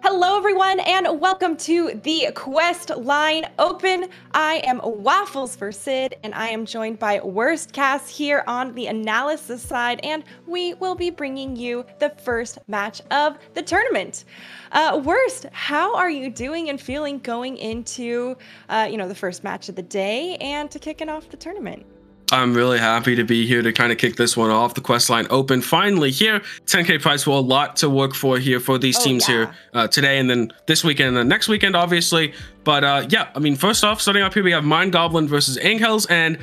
Hello everyone and welcome to the Questline Open. I am Waffles for Sid and I am joined by Worst Cast here on the analysis side, and we will be bringing you the first match of the tournament. Worst, how are you doing and feeling going into the first match of the day and to kicking off the tournament? I'm really happy to be here to kind of kick this one off. The Questline Open finally here. 10K prize for a lot to work for here for these teams here today, and then this weekend and then next weekend, obviously. But yeah, I mean, first off, starting up here, we have Goblin versus Anghells, and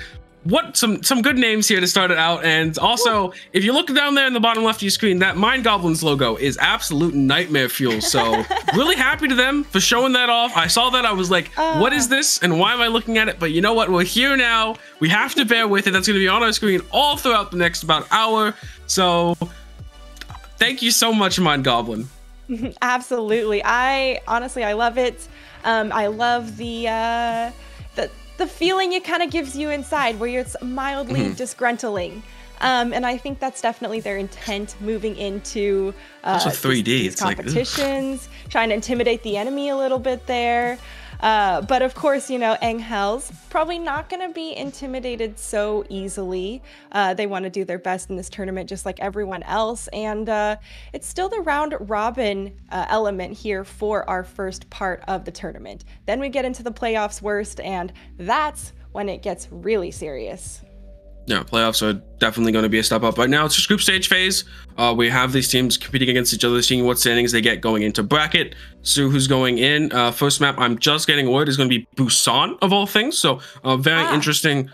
some good names here to start it out. And also, if you look down there in the bottom left of your screen, that Goblin's logo is absolute nightmare fuel. So really happy to them for showing that off. I saw that, I was like, what is this and why am I looking at it? But you know what, we're here now. We have to bear with it. That's going to be on our screen all throughout the next about hour. So thank you so much, Goblin. Absolutely. I love it. I love the feeling it kind of gives you inside, where it's mildly disgruntling. And I think that's definitely their intent moving into also 3D. These competitions, trying to intimidate the enemy a little bit there. But of course, you know, Anghells probably not going to be intimidated so easily. They want to do their best in this tournament just like everyone else. And it's still the round robin element here for our first part of the tournament. Then we get into the playoffs, Worst, and that's when it gets really serious. Yeah, playoffs are definitely going to be a step up. Right now, it's just group stage phase. We have these teams competing against each other, seeing what standings they get going into bracket. So who's going in? First map, I'm just getting word, is going to be Busan, of all things. So very interesting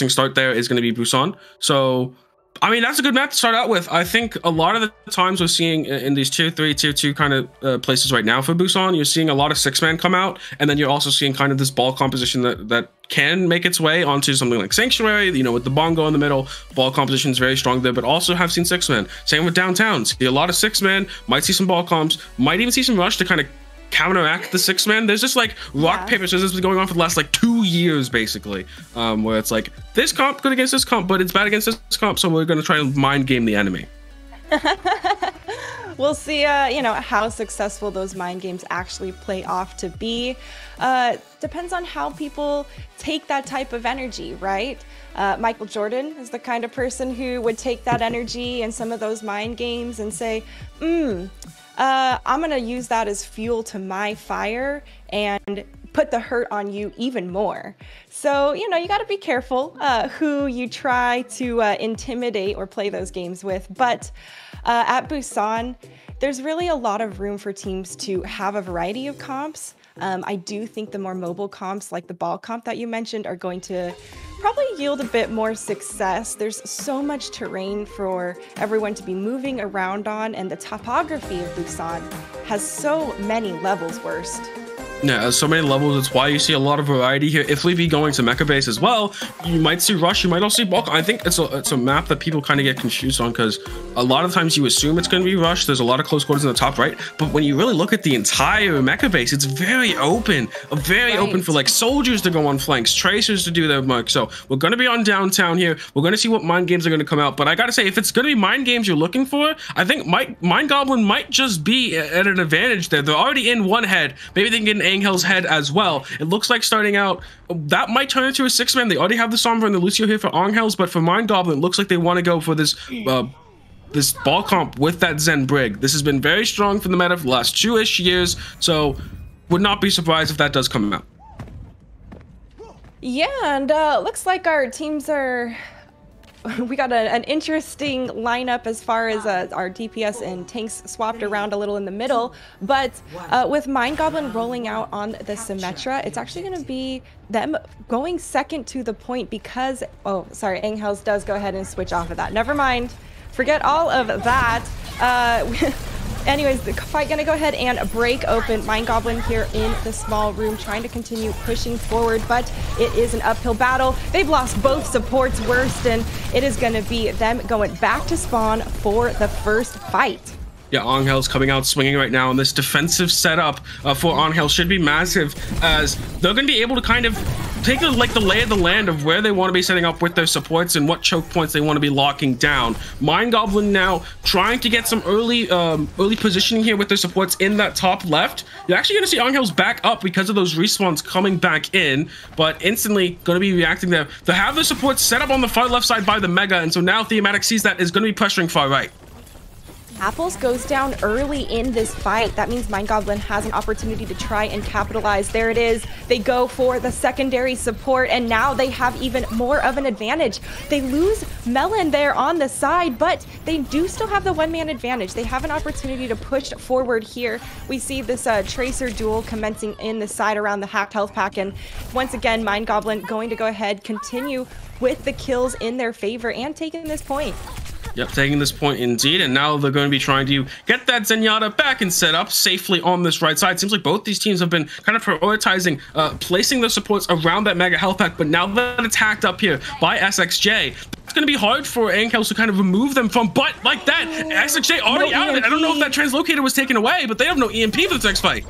start there is going to be Busan. So I mean, that's a good map to start out with. I think a lot of the times we're seeing in these tier 3, tier 2 kind of places right now for Busan, you're seeing a lot of 6-man come out, and then you're also seeing kind of this ball composition that can make its way onto something like Sanctuary, you know, with the bongo in the middle. Ball composition is very strong there, but also have seen 6-man. Same with downtown. See a lot of 6-man, might see some ball comps, might even see some rush to kind of counteract the 6-man. There's just like rock paper scissors been going on for the last like 2 years basically, where it's like this comp good against this comp, but it's bad against this comp, so we're going to try and mind game the enemy. We'll see how successful those mind games actually play off to be. Depends on how people take that type of energy, right? Michael Jordan is the kind of person who would take that energy and some of those mind games and say, I'm gonna use that as fuel to my fire and put the hurt on you even more. So, you know, you gotta be careful who you try to intimidate or play those games with. But at Busan, there's really a lot of room for teams to have a variety of comps. I do think the more mobile comps, like the ball comp that you mentioned, are going to probably yield a bit more success. There's so much terrain for everyone to be moving around on, and the topography of Busan has so many levels, Worst. Yeah, so many levels. It's why you see a lot of variety here. If we be going to Mecha Base as well, you might see Rush, you might also see Bulk. I think it's a map that people kind of get confused on, because a lot of times you assume it's going to be Rush. There's a lot of close quarters in the top right, but when you really look at the entire Mecha Base, it's very open, open for like soldiers to go on flanks, tracers to do their mark. So we're going to be on downtown here. We're going to see what mind games are going to come out. But I got to say, if it's going to be mind games you're looking for, I think Goblin might just be at an advantage there. They're already in one head. Maybe they can get an Anghells head as well. It looks like starting out that might turn into a 6-man. They already have the Sombra and the Lucio here for Anghells, but for Goblin, it looks like they want to go for this this ball comp with that Zen Brig. This has been very strong for the meta for the last 2-ish years, so would not be surprised if that does come out. Yeah, and looks like our teams are we got an interesting lineup as far as our DPS and tanks swapped around a little in the middle, but with Goblin rolling out on the Symmetra, it's actually going to be them going second to the point because, oh, sorry, Anghells does go ahead and switch off of that. Never mind. Forget all of that. Anyways, the fight gonna go ahead and break open. Goblin here in the small room, trying to continue pushing forward, but it is an uphill battle. They've lost both supports, Worst, and it is gonna be them going back to spawn for the first fight. Yeah, Anghells coming out swinging right now, and this defensive setup for Anghells should be massive, as they're going to be able to kind of take like the lay of the land of where they want to be setting up with their supports and what choke points they want to be locking down. Mind Goblin now trying to get some early positioning here with their supports in that top left. You're actually going to see Anghells back up because of those respawns coming back in, but instantly going to be reacting there. They have their supports set up on the far left side by the Mega, and so now Thematic sees that is going to be pressuring far right. Apples goes down early in this fight. That means Mind Goblin has an opportunity to try and capitalize. There it is. They go for the secondary support, and now they have even more of an advantage. They lose Melon there on the side, but they do still have the one-man advantage. They have an opportunity to push forward here. We see this Tracer duel commencing in the side around the hacked health pack, and once again, Mind Goblin going to go ahead, continue with the kills in their favor and taking this point. Yep, taking this point indeed, and now they're going to be trying to get that Zenyatta back and set up safely on this right side. Seems like both these teams have been kind of prioritizing placing their supports around that Mega Health Pack, but now that it's hacked up here by SXJ, it's going to be hard for Anghells to kind of remove them from, but like that, SXJ already out of it. I don't know if that translocator was taken away, but they have no EMP for this next fight.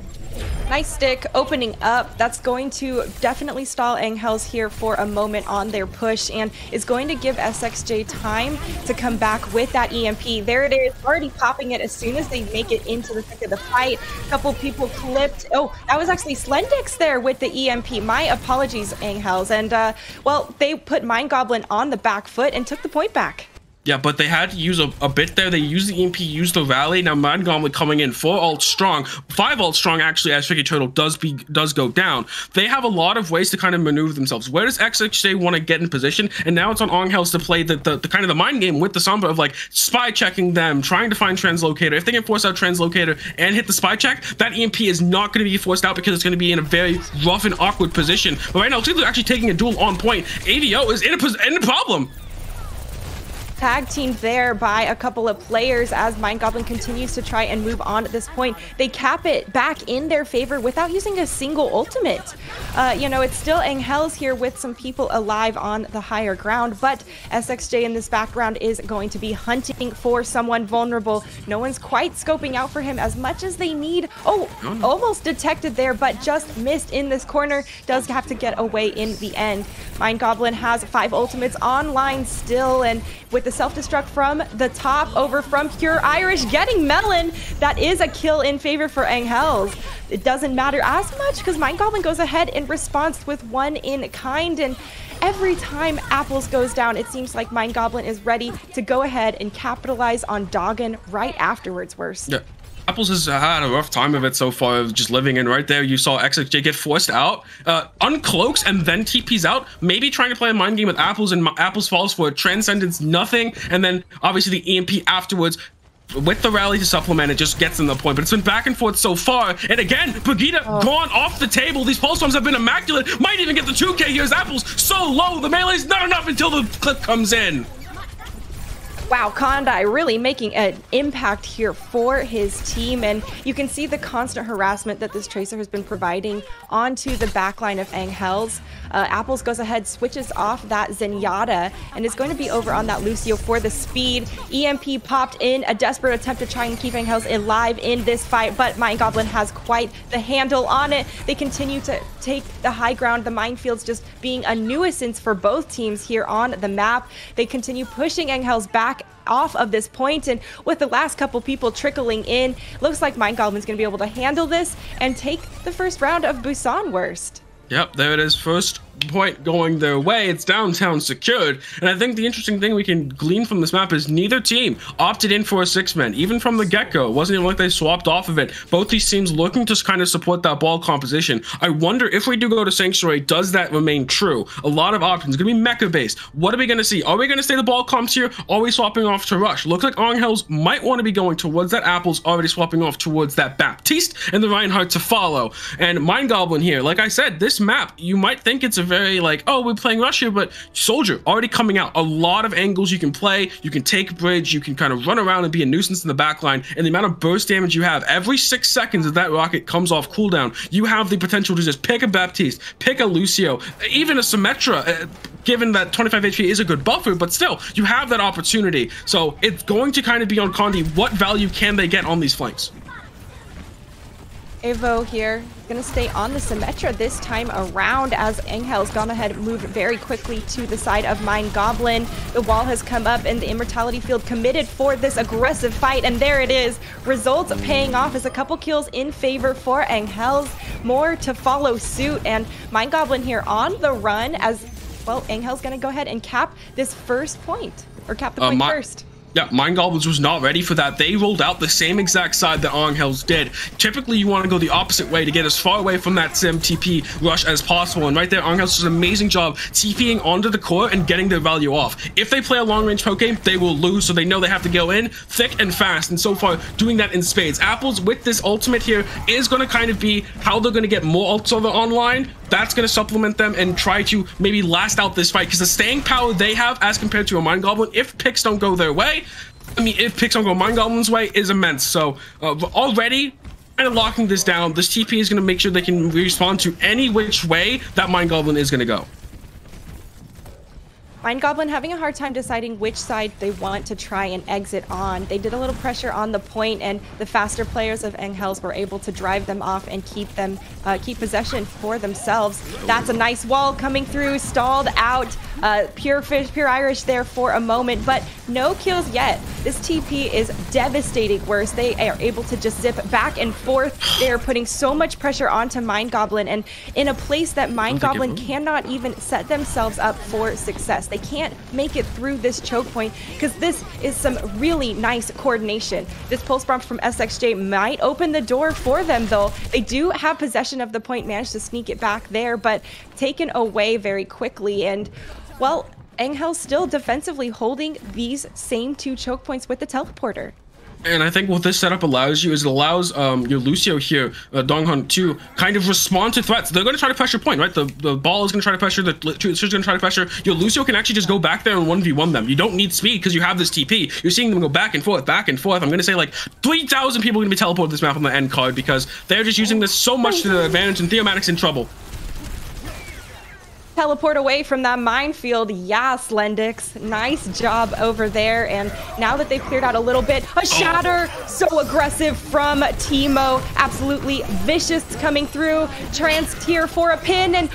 Nice stick opening up. That's going to definitely stall Anghells here for a moment on their push and is going to give SXJ time to come back with that EMP. There it is, already popping it as soon as they make it into the thick of the fight. A couple people clipped. Oh, that was actually Slendix there with the EMP. My apologies, Anghells. And, well, they put Mind Goblin on the back foot and took the point back. Yeah, but they had to use a bit there. They used the EMP, used the rally. Now Mind Goblin coming in 4 ult strong, 5 ult strong actually, as Tricky Turtle does go down. They have a lot of ways to kind of maneuver themselves. Where does XXJ want to get in position? And now it's on Anghells to play the kind of the mind game with the Sombra of like spy checking them, trying to find translocator. If they can force out translocator and hit the spy check, that EMP is not going to be forced out because it's going to be in a very rough and awkward position. But right now, they're actually taking a duel on point. AVO is in a problem. Tag teamed there by a couple of players as Mind Goblin continues to try and move on at this point. They cap it back in their favor without using a single ultimate. You know, it's still Anghells here with some people alive on the higher ground, but SXJ in this background is going to be hunting for someone vulnerable. No one's quite scoping out for him as much as they need. Oh, almost detected there, but just missed in this corner. Does have to get away in the end. Mind Goblin has 5 ultimates online still, and with the self-destruct from the top over from Pure Irish getting Melon, that is a kill in favor for Anghells. It doesn't matter as much because Mind Goblin goes ahead in response with 1 in kind, and every time Apples goes down, it seems like Mind Goblin is ready to go ahead and capitalize on Doggin right afterwards. Worse. Yeah. Apples has had a rough time of it so far, of just living in. Right there, you saw XXJ get forced out, uncloaks, and then TPs out, maybe trying to play a mind game with Apples, and Apples falls for a Transcendence, nothing, and then obviously the EMP afterwards. With the rally to supplement, it just gets them the point. But it's been back and forth so far. And again, Pegida gone off the table. These pulse bombs have been immaculate. Might even get the 2K here as Apples so low. The melee's not enough until the clip comes in. Wow, Kondai really making an impact here for his team, and you can see the constant harassment that this Tracer has been providing onto the backline of Anghells. Apples goes ahead, switches off that Zenyatta, and is going to be over on that Lucio for the speed. EMP popped in, a desperate attempt to try and keep Anghells alive in this fight, but Mind Goblin has quite the handle on it. They continue to take the high ground, the minefields just being a nuisance for both teams here on the map. They continue pushing Anghells back off of this point, and with the last couple people trickling in, looks like Mind Goblin's going to be able to handle this and take the first round of Busan Worst. Yep, there it is. First point going their way. It's downtown secured. And I think the interesting thing we can glean from this map is neither team opted in for a 6-man. Even from the get-go, it wasn't even like they swapped off of it. Both these teams looking to kind of support that ball composition. I wonder if we do go to Sanctuary, does that remain true? A lot of options. It's going to be mecha-based. What are we going to see? Are we going to stay the ball comps here? Are we swapping off to Rush? Looks like Anghells might want to be going towards that Apples, already swapping off towards that Baptiste and the Reinhardt to follow. And Mind Goblin here, like I said, this map, you might think it's a very like, oh, we're playing Rush here, but Soldier already coming out. A lot of angles you can play. You can take bridge. You can kind of run around and be a nuisance in the backline. And the amount of burst damage you have every 6 seconds that rocket comes off cooldown, you have the potential to just pick a Baptiste, pick a Lucio, even a Symmetra. Given that 25 HP is a good buffer, but still, you have that opportunity. So it's going to kind of be on Condi. What value can they get on these flanks? Evo here gonna stay on the Symmetra this time around as Anghells gone ahead and moved very quickly to the side of Mind Goblin. The wall has come up and the Immortality Field committed for this aggressive fight, and there it is. Results paying off as a couple kills in favor for Anghells. More to follow suit, and Mind Goblin here on the run as, well, Anghells gonna go ahead and cap this first point, or cap the point first. Yeah, Mind Goblins was not ready for that. They rolled out the same exact side that Anghells did. Typically, you want to go the opposite way to get as far away from that Sim TP rush as possible. And right there, Anghells does an amazing job TPing onto the core and getting their value off. If they play a long-range poke game, they will lose, so they know they have to go in thick and fast. And so far, doing that in spades. Apples, with this ultimate here, is going to kind of be how they're going to get more ults over online. That's going to supplement them and try to maybe last out this fight, because the staying power they have as compared to a Mind Goblin, if picks don't go their way, I mean, if picks don't go Mind Goblin's way, is immense. So already kind of locking this down, this TP is going to make sure they can respond to any which way that Mind Goblin is going to go. Mind Goblin having a hard time deciding which side they want to try and exit on. They did a little pressure on the point, and the faster players of Anghells were able to drive them off and keep possession for themselves. That's a nice wall coming through, stalled out. Pure Irish there for a moment, but no kills yet. This TP is devastating worse. They are able to just zip back and forth. They are putting so much pressure onto Mind Goblin, and in a place that Mind Goblin cannot even set themselves up for success. They can't make it through this choke point, because this is some really nice coordination. This pulse bomb from SXJ might open the door for them, though. They do have possession of the point, managed to sneak it back there, but taken away very quickly. And, well, Anghells still defensively holding these same two choke points with the teleporter. And I think what this setup allows you is it allows your Lucio here, Donghun, to kind of respond to threats. They're going to try to pressure point, right? The ball is going to try to pressure, the Tracer's going to try to pressure. Your Lucio can actually just go back there and 1v1 them. You don't need speed because you have this TP. You're seeing them go back and forth, back and forth. I'm going to say like 3,000 people are going to be teleported this map on the end card because they're just using this so much to their advantage, and Theomatic's in trouble. Teleport away from that minefield. Yeah, Slendix. Nice job over there. And now that they've cleared out a little bit, a shatter. So aggressive from Teemo. Absolutely vicious coming through. Trans here for a pin. And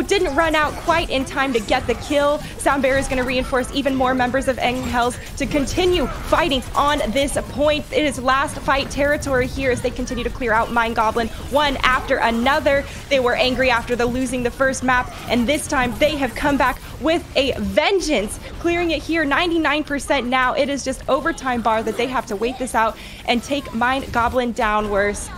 didn't run out quite in time to get the kill. Sound Barrier is going to reinforce even more members of Anghells to continue fighting on this point. It is last fight territory here as they continue to clear out Mind Goblin one after another. They were angry after losing the first map, and this time they have come back with a vengeance, clearing it here 99% now. It is just overtime bar that they have to wait this out and take Mind Goblin down worse.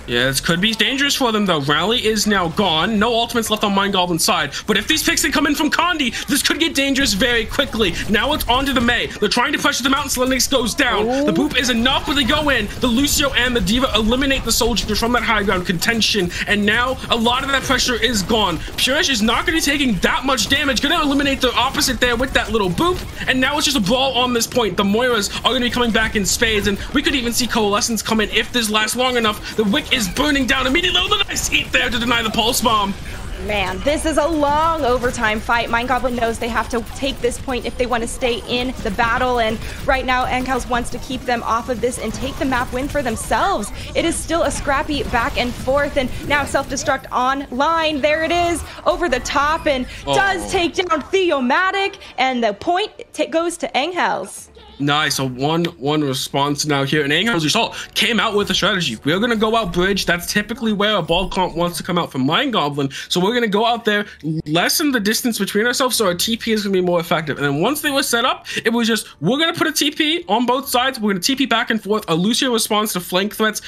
Yeah, this could be dangerous for them, though. Rally is now gone. No ultimates left on Mind Goblin's side. But if these picks can come in from Condi, this could get dangerous very quickly. Now it's onto the Mei. They're trying to pressure them out, and Slendix goes down. The boop is enough, but they go in. The Lucio and the Diva eliminate the soldiers from that high ground contention. And now a lot of that pressure is gone. Purish is not going to be taking that much damage. Going to eliminate the opposite there with that little boop. And now it's just a brawl on this point. The Moiras are going to be coming back in spades. And we could even see Coalescence come in if this lasts long enough. The Wick is burning down immediately. Oh, the nice eat there to deny the pulse bomb. Man, this is a long overtime fight. Mind Goblin knows they have to take this point if they want to stay in the battle, and right now Anghells wants to keep them off of this and take the map win for themselves. It is still a scrappy back and forth, and now self-destruct online. There it is, over the top, and does take down Theomatic, and the point goes to Anghells. Nice, a 1-1 response now here. And Anghells, you saw, came out with a strategy. We're going to go out bridge. That's typically where a ball comp wants to come out from Mind Goblin. So we're going to go out there, lessen the distance between ourselves so our TP is going to be more effective. And then once they were set up, it was just, we're going to put a TP on both sides. We're going to TP back and forth. A Lucio responds to flank threats,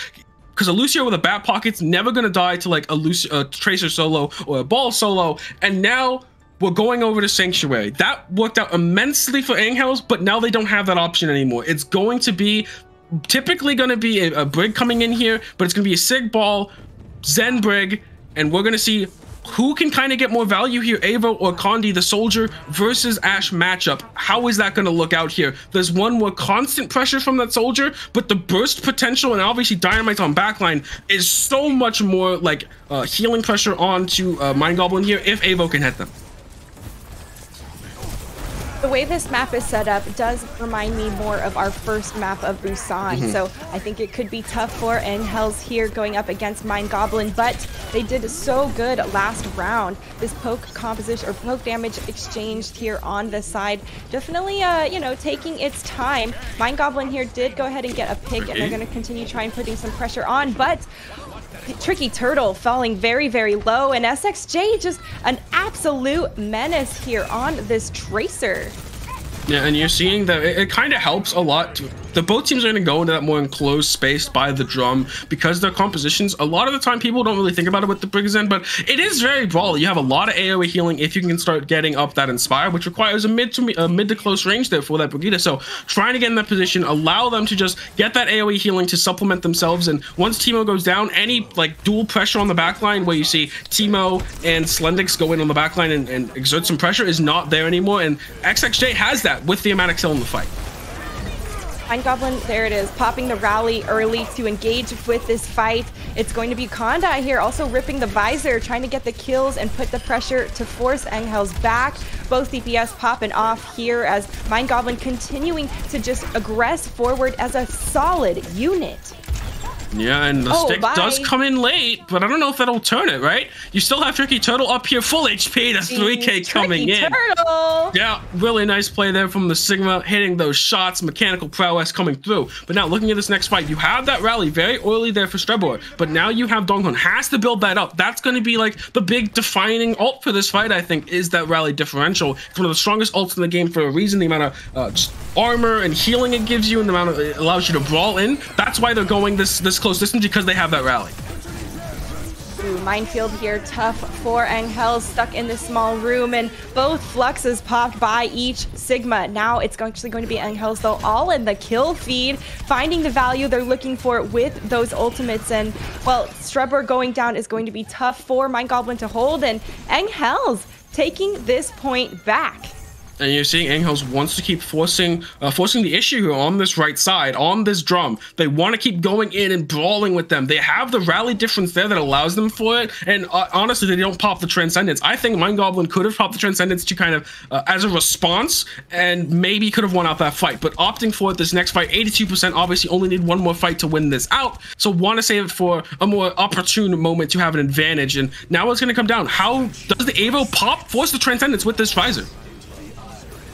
because a Lucio with a bat pocket's never going to die to like a Tracer solo or a ball solo. And now we're going over to Sanctuary. That worked out immensely for Anghells, but now they don't have that option anymore. It's going to be typically going to be a Brig coming in here, but it's going to be a Sig Ball, Zen Brig, and we're going to see who can kind of get more value here, Avo or Condi, the soldier versus Ashe matchup. How is that going to look out here? There's one more constant pressure from that soldier, but the burst potential and obviously Dynamite on backline is so much more like healing pressure onto Mind Goblin here if Avo can hit them. The way this map is set up does remind me more of our first map of Busan, so I think it could be tough for Anghells here going up against Mind Goblin, but they did so good last round. This poke composition or poke damage exchanged here on the side, definitely, you know, taking its time. Mind Goblin here did go ahead and get a pick, and they're going to continue trying putting some pressure on, but Tricky Turtle falling very, very low, and SXJ just an absolute menace here on this Tracer. Yeah, and you're seeing that it kind of helps a lot. The both teams are going to go into that more enclosed space by the drum because their compositions, a lot of the time people don't really think about it with the Briggs End, but it is very brawly. You have a lot of AoE healing if you can start getting up that Inspire, which requires a mid to close range there for that Brigitte. So trying to get in that position, allow them to just get that AoE healing to supplement themselves. And once Teemo goes down, any like dual pressure on the backline where you see Teemo and Slendix go in on the backline and exert some pressure is not there anymore. And XXJ has that with the amount of kill in the fight. Mind Goblin, there it is, popping the rally early to engage with this fight. It's going to be Kondai here, also ripping the visor, trying to get the kills and put the pressure to force Anghells back. Both DPS popping off here as Mind Goblin continuing to just aggress forward as a solid unit. Yeah, and the stick does come in late, but I don't know if that'll turn it, right? You still have Tricky Turtle up here, full HP. That's 3K coming in. Turtle. Yeah, really nice play there from the Sigma, hitting those shots, mechanical prowess coming through. But now looking at this next fight, you have that rally very early there for Strebor, but now you have Donghun has to build that up. That's going to be like the big defining ult for this fight, I think, is that rally differential. It's one of the strongest ults in the game for a reason. The amount of just armor and healing it gives you and the amount of it allows you to brawl in. That's why they're going this close distance, because they have that rally. Ooh, minefield here, tough for Anghells, stuck in this small room, and both fluxes popped by each Sigma. Now it's actually going to be Anghells, though, all in the kill feed, finding the value they're looking for with those ultimates. And, well, Strebor going down is going to be tough for Mind Goblin to hold, and Anghells taking this point back. And you're seeing Anghells wants to keep forcing the issue here on this right side, on this drum. They want to keep going in and brawling with them. They have the rally difference there that allows them for it. And honestly, they don't pop the Transcendence. I think Mind Goblin could have popped the Transcendence to kind of as a response, and maybe could have won out that fight. But opting for it this next fight, 82%, obviously only need one more fight to win this out. So want to save it for a more opportune moment to have an advantage. And now it's going to come down. How does the Evo pop force the Transcendence with this visor?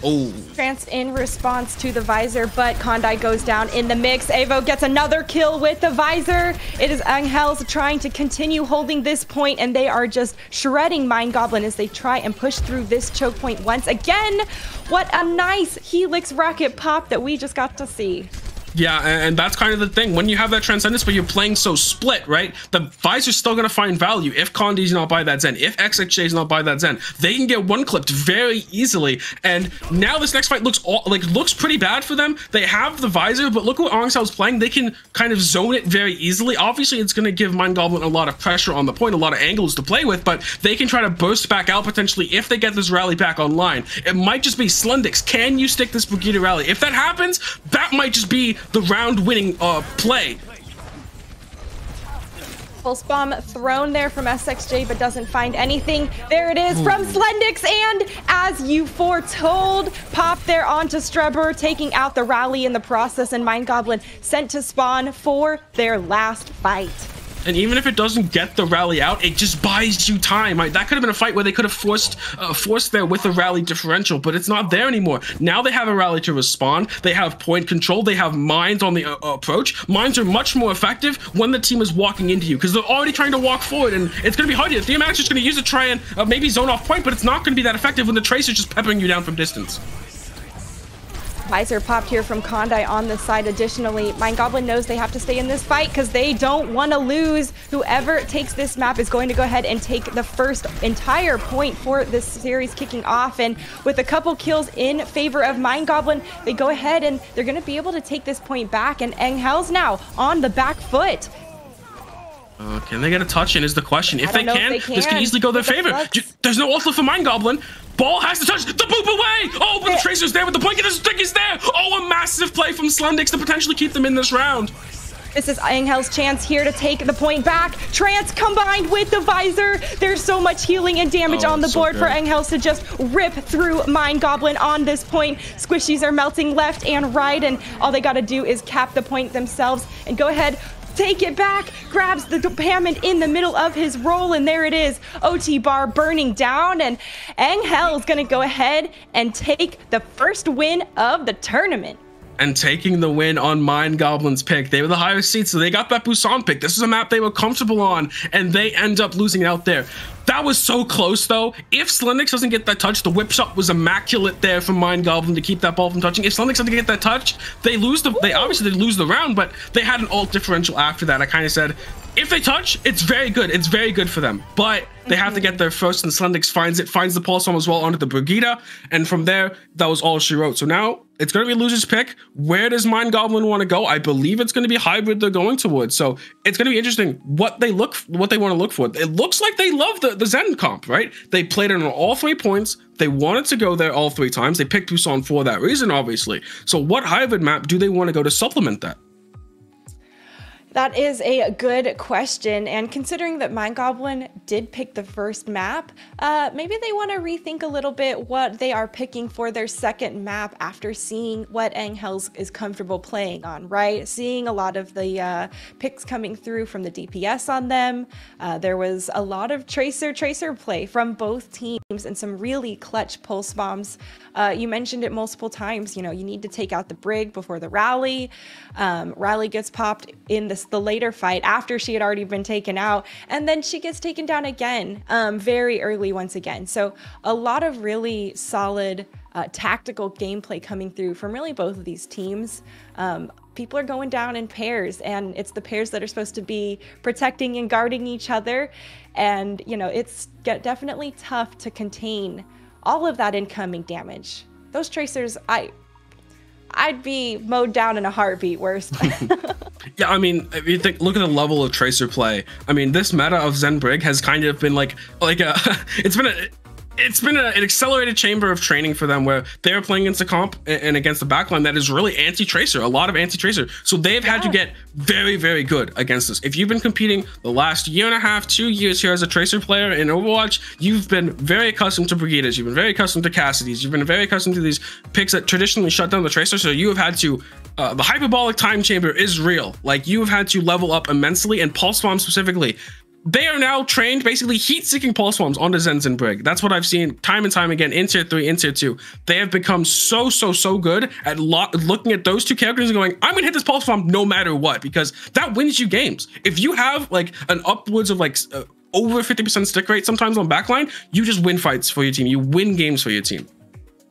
Oh. Trance in response to the visor, but Kondai goes down in the mix. Evo gets another kill with the visor. It is Anghells trying to continue holding this point, and they are just shredding Mind Goblin as they try and push through this choke point once again. What a nice Helix rocket pop that we just got to see. Yeah, and that's kind of the thing. When you have that Transcendence, but you're playing so split, right? The visor's still going to find value if Condi's not by that Zen, if XXJ's not by that Zen. They can get one clipped very easily. And now this next fight looks pretty bad for them. They have the visor, but look what Anghells playing. They can kind of zone it very easily. Obviously, it's going to give Mind Goblin a lot of pressure on the point, a lot of angles to play with, but they can try to burst back out potentially if they get this rally back online. It might just be Slendix. Can you stick this Brigitte rally? If that happens, that might just be the round-winning play. Pulse bomb thrown there from SXJ, but doesn't find anything. There it is from Slendix, and as you foretold, pop there onto Strebor, taking out the rally in the process, and Mind Goblin sent to spawn for their last fight. And even if it doesn't get the rally out, it just buys you time. Right? That could have been a fight where they could have forced there with a rally differential, but it's not there anymore. Now they have a rally to respond. They have point control. They have mines on the approach. Mines are much more effective when the team is walking into you because they're already trying to walk forward, and it's going to be hard. Theomatic's just going to use it to try and maybe zone off point, but it's not going to be that effective when the Tracer's just peppering you down from distance. Visor popped here from Kondai on the side. Additionally, Mind Goblin knows they have to stay in this fight because they don't want to lose. Whoever takes this map is going to go ahead and take the first entire point for this series kicking off. And with a couple kills in favor of Mind Goblin, they go ahead and they're going to be able to take this point back. And Anghells now on the back foot. Can they get a touch in is the question. If they can, this can easily go their favor. There's no ult for Mind Goblin. Ball has to touch the boop away. Oh, but the Tracer's there with the point. The stick is there. Oh, a massive play from Slendix to potentially keep them in this round. This is Anghells' chance here to take the point back. Trance combined with the visor. There's so much healing and damage on the board for Anghells to just rip through Mind Goblin on this point. Squishies are melting left and right, and all they got to do is cap the point themselves and go ahead, take it back, grabs the Hammond in the middle of his roll, and there it is. OT bar burning down, and Anghells gonna go ahead and take the first win of the tournament. And taking the win on Mind Goblin's pick. They were the highest seed, so they got that Busan pick. This is a map they were comfortable on, and they end up losing out there. That was so close, though. If Slendix doesn't get that touch, the whip shot was immaculate there from Mind Goblin to keep that ball from touching. If Slendix doesn't get that touch, they lose the. They obviously did lose the round, but they had an ult differential after that. I kind of said, if they touch, it's very good. It's very good for them, but they have to get there first, and Slendix finds the pulse bomb as well onto the Brigida, and from there, that was all she wrote. So now it's going to be loser's pick. Where does Mind Goblin want to go? I believe it's going to be hybrid they're going towards. So it's going to be interesting what they want to look for. It looks like they love the Zen comp, right? They played it on all 3 points. They wanted to go there all 3 times. They picked Busan for that reason, obviously. So what hybrid map do they want to go to supplement that? That is a good question, and considering that Mind Goblin did pick the first map, maybe they want to rethink a little bit what they are picking for their second map after seeing what Anghells is comfortable playing on, right? Seeing a lot of the picks coming through from the DPS on them. There was a lot of tracer play from both teams and some really clutch pulse bombs. You mentioned it multiple times, you know, you need to take out the Brig before the rally. Rally gets popped in the later fight after she had already been taken out, and then she gets taken down again very early once again. So a lot of really solid tactical gameplay coming through from really both of these teams. People are going down in pairs, and it's the pairs that are supposed to be protecting and guarding each other, and you know, it's definitely tough to contain all of that incoming damage. Those tracers, I'd be mowed down in a heartbeat worse. Yeah, I mean, if you look at the level of tracer play. I mean, this meta of Zen Brig has kind of been like a it's been an accelerated chamber of training for them, where they're playing against a comp and against the backline that is really anti-tracer, a lot of anti-tracer. So they've had to get very, very good against this. If you've been competing the last year and a half, 2 years here as a tracer player in Overwatch, you've been very accustomed to Brigidas, you've been very accustomed to Cassidy's, you've been very accustomed to these picks that traditionally shut down the tracer. So you have had to, the hyperbolic time chamber is real. Like, you have had to level up immensely, and Pulse Bomb specifically. They are now trained basically heat-seeking pulse bombs onto Zen's and Brig. That's what I've seen time and time again in Tier 3, in Tier 2. They have become so good at looking at those two characters and going, I'm going to hit this pulse bomb no matter what, because that wins you games. If you have like an upwards of like over 50% stick rate sometimes on backline, you just win fights for your team. You win games for your team.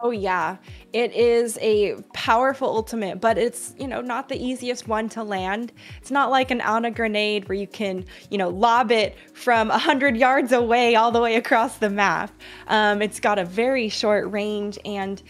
Oh yeah, it is a powerful ultimate, but it's, you know, not the easiest one to land. It's not like an Ana grenade where you can, you know, lob it from 100 yards away all the way across the map. It's got a very short range, and,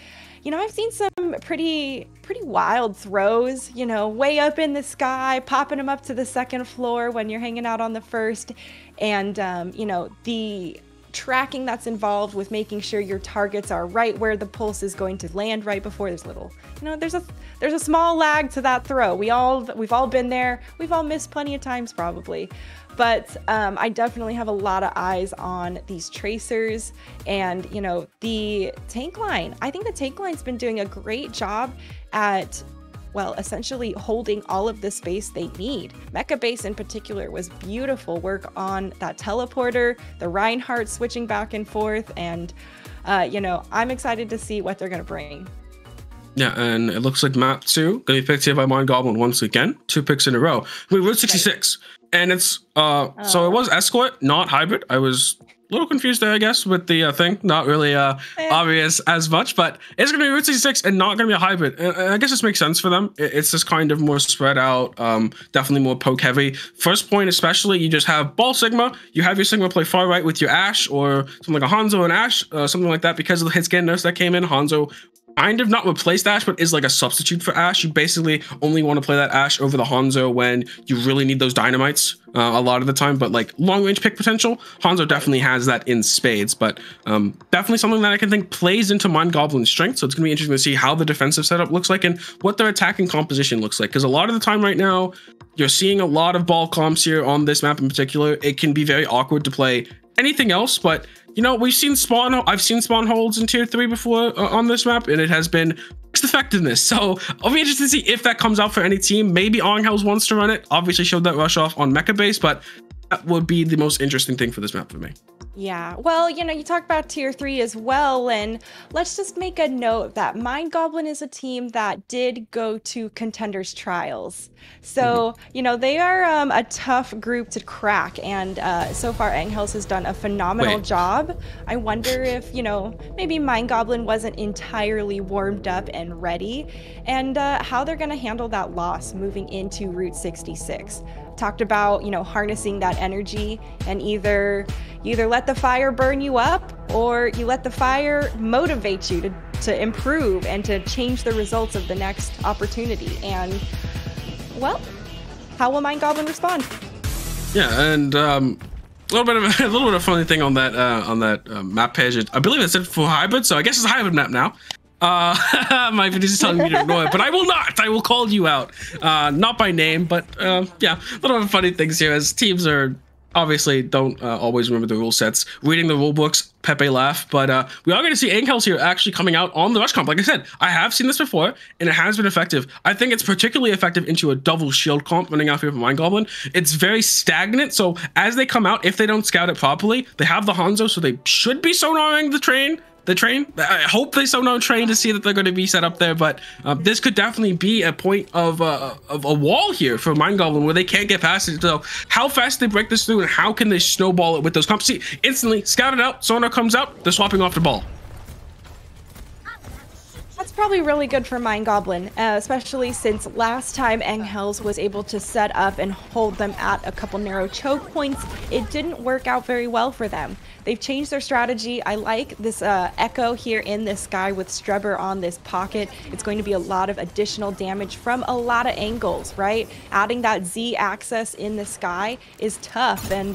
you know, I've seen some pretty wild throws, you know, way up in the sky, popping them up to the second floor when you're hanging out on the first, and, you know, the tracking that's involved with making sure your targets are right where the pulse is going to land right before. There's little, you know, there's a small lag to that throw. We've all been there. We've all missed plenty of times probably, but I definitely have a lot of eyes on these tracers, and you know, the tank line. I think the tank line's been doing a great job at, well, essentially holding all of the space they need. Mecha Base in particular was beautiful work on that teleporter, the Reinhardt switching back and forth, and you know, I'm excited to see what they're gonna bring. Yeah, and it looks like map 2 gonna be picked here by Mind Goblin once again. 2 picks in a row. We Route 66, and it's so it was escort, not hybrid. I was a little confused there, I guess, with the thing. Not really obvious as much, but it's gonna be Route 66 and not gonna be a hybrid. And I guess this makes sense for them. It's just kind of more spread out, definitely more poke heavy. First point especially, you just have Ball Sigma. You have your Sigma play far right with your Ashe, or something like a Hanzo and Ashe, something like that, because of the hit scan nerfs that came in. Hanzo kind of not replaced Ashe, but is like a substitute for Ashe. You basically only want to play that Ashe over the Hanzo when you really need those dynamites a lot of the time. But like long range pick potential, Hanzo definitely has that in spades. But definitely something that I can think plays into Mind Goblin's strength. So it's gonna be interesting to see how the defensive setup looks like and what their attacking composition looks like. Because a lot of the time right now, You're seeing a lot of ball comps here on this map in particular. It can be very awkward to play anything else, but you know, I've seen spawn holds in tier 3 before on this map, and it has been mixed effectiveness. So I'll be interested to see if that comes out for any team. Maybe Anghells wants to run it. Obviously showed that rush off on mecha base, but that would be the most interesting thing for this map for me. Yeah, well, you know, you talk about tier 3 as well, and let's just make a note that Mind Goblin is a team that did go to Contenders Trials. So, you know, they are a tough group to crack, and so far Anghells has done a phenomenal job. I wonder if, you know, maybe Mind Goblin wasn't entirely warmed up and ready, and how they're going to handle that loss moving into Route 66. Talked about, you know, harnessing that energy, and either let the fire burn you up, or you let the fire motivate you to improve and to change the results of the next opportunity. And well, how will Mind Goblin respond? Yeah, and a little bit of a funny thing on that map page. I believe it said for hybrid, so I guess it's a hybrid map now. My videos is telling me to ignore it, but I will not. I will call you out, not by name, but yeah, a little bit of funny things here, as teams are obviously don't always remember the rule sets. Reading the rule books, Pepe laugh, but we are going to see Anghells here actually coming out on the rush comp. Like I said, I have seen this before, and it has been effective. I think it's particularly effective into a double shield comp running out here for Mind Goblin. It's very stagnant, so as they come out, if they don't scout it properly, they have the Hanzo, so they should be sonaring the train. I hope they somehow train to see that they're going to be set up there, but this could definitely be a point of a wall here for Mind Goblin where they can't get past it. So how fast they break this through, and how can they snowball it with those comps? See, instantly scouted out, sonar comes out, they're swapping off the ball. That's probably really good for Mind Goblin, especially since last time Anghells was able to set up and hold them at a couple narrow choke points, it didn't work out very well for them. They've changed their strategy. I like this Echo here in this sky with Strebber on this pocket. It's going to be a lot of additional damage from a lot of angles, right? Adding that Z access in the sky is tough, and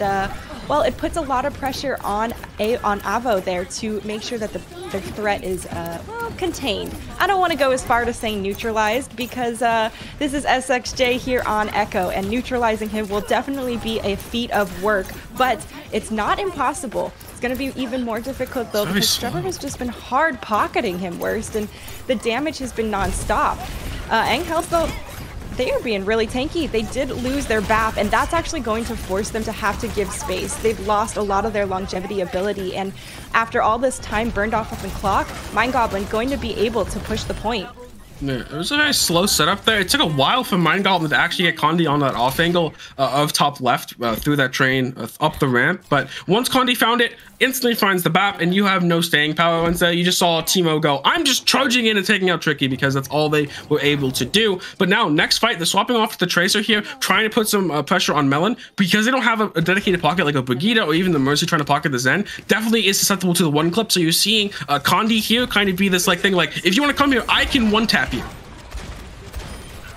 well, it puts a lot of pressure on Avo there to make sure that their threat is well, contained. I don't want to go as far to saying neutralized, because this is SXJ here on Echo, and neutralizing him will definitely be a feat of work, but it's not impossible. It's going to be even more difficult though, because Strebber has just been hard pocketing him worst, and the damage has been non-stop. Anghells though, they are being really tanky. They did lose their BAP, and that's actually going to force them to have to give space. They've lost a lot of their longevity ability, and after all this time burned off of the clock, Mind Goblin going to be able to push the point. Yeah, it was a very slow setup there. It took a while for Mind Goblin to actually get Condi on that off angle of top left through that train up the ramp. But once Condi found it, instantly finds the BAP, and you have no staying power. Instead, you just saw Teemo go, I'm just charging in and taking out Tricky, because that's all they were able to do. But now, next fight, they're swapping off the Tracer here, trying to put some pressure on Melon, because they don't have a dedicated pocket like a Brigitte or even the Mercy trying to pocket the Zen. Definitely is susceptible to the one clip. So you're seeing Condi here kind of be this like thing like, if you want to come here, I can one tap you.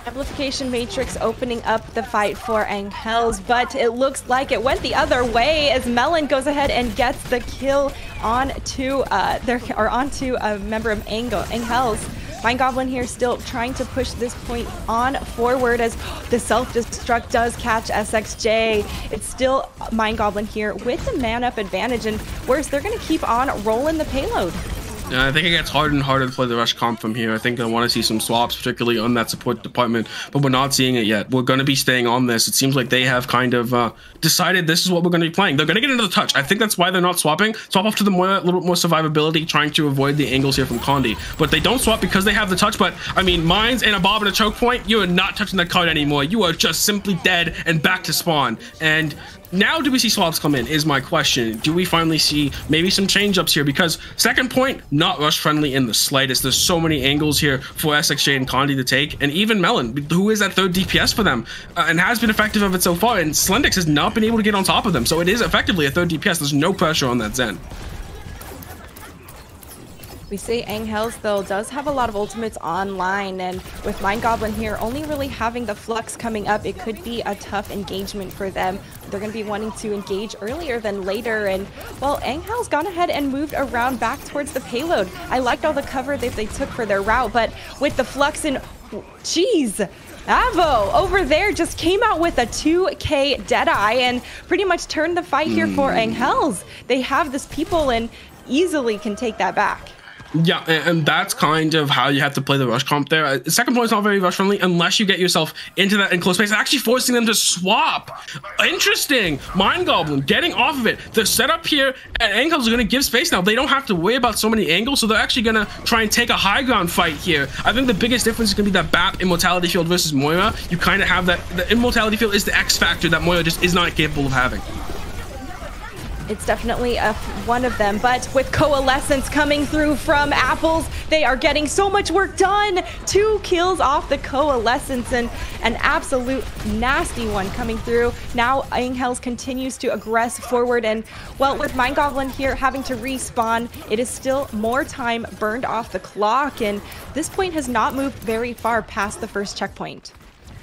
Amplification Matrix opening up the fight for Anghells, but it looks like it went the other way as Melon goes ahead and gets the kill onto a member of Anghells. Mind Goblin here still trying to push this point on forward as the self-destruct does catch SXJ. It's still Mind Goblin here with the man-up advantage, and worse, they're going to keep on rolling the payload. Yeah, I think it gets harder and harder to play the rush comp from here. I think I want to see some swaps, particularly on that support department, but we're not seeing it yet. We're going to be staying on this. It seems like they have kind of decided this is what we're going to be playing. They're going to get into the touch. I think that's why they're not swapping. Swap off to the a little bit more survivability, trying to avoid the angles here from Condi. But they don't swap because they have the touch. But, I mean, Mines and a Bob and a choke point, you are not touching that card anymore. You are just simply dead and back to spawn. And now do we see swaps come in is my question. Do we finally see maybe some change ups here? Because second point, not rush friendly in the slightest. There's so many angles here for SXJ and Condi to take, and even Melon, who is that third DPS for them and has been effective of it so far, and Slendix has not been able to get on top of them, so it is effectively a third DPS. There's no pressure on that Zen. We say Anghells, though, does have a lot of ultimates online, and with Mind Goblin here only really having the Flux coming up, it could be a tough engagement for them. They're going to be wanting to engage earlier than later, and, well, Anghells gone ahead and moved around back towards the payload. I liked all the cover that they took for their route, but with the Flux and... Jeez! Avo over there just came out with a 2K Deadeye and pretty much turned the fight here for Anghells. They have this people and easily can take that back. Yeah, and that's kind of how you have to play the rush comp there. Second point is not very rush friendly unless you get yourself into that enclosed space, actually forcing them to swap. Interesting. Mind Goblin getting off of it. The setup here at Anghells are going to give space now. They don't have to worry about so many angles, so they're actually going to try and take a high ground fight here. I think the biggest difference is going to be that BAP Immortality Field versus Moira. You kind of have that. The Immortality Field is the X factor that Moira just is not capable of having. It's definitely one of them, but with Coalescence coming through from Apples, they are getting so much work done. 2 kills off the Coalescence and an absolute nasty one coming through. Now Anghells continues to aggress forward, and well, with Mind Goblin here having to respawn, it is still more time burned off the clock, and this point has not moved very far past the first checkpoint.